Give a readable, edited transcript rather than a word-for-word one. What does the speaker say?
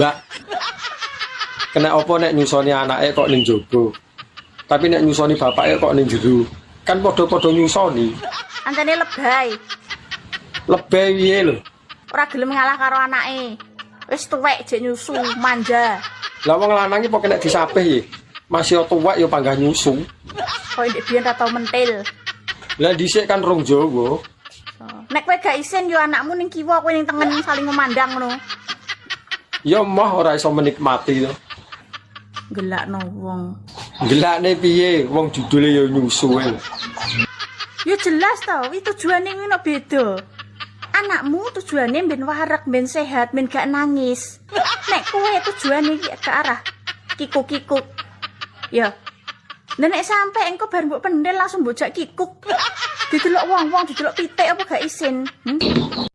Mbak, kena apa nek nyusoni anake kok ning jogo? Tapi nek nyusoni bapake kok ning jero. Kan padha-padha nyusoni. Antene lebay. Lebay piye lho? Ora gelem ngalah karo anake. Wis tuwek jek nyusu, manja. Lah wong lanang iki kok kena disapih ya? Masih tuwek ya panggah nyusu. Kok ndek biyen ra tau mentil. Lah dhisik kan rong Jawa. Nek kowe gak isin yo anakmu ning kiwa kowe ning tengen saling memandang ngono. Ya mah ora iso menikmati to. Gelakno wong. Gelakne piye? Wong judule ya nyusu ae. Ya jelas to, iki tujuane kuwi beda. Anakmu tujuane ben wareg, ben sehat, ben gak nangis. Nek kowe tujuane iki ke arah kikuk-kikuk. Ya. Nek sampe engko bar mbok pendel langsung bojak kikuk. Didelok wong-wong, didelok pitik apa gak isin.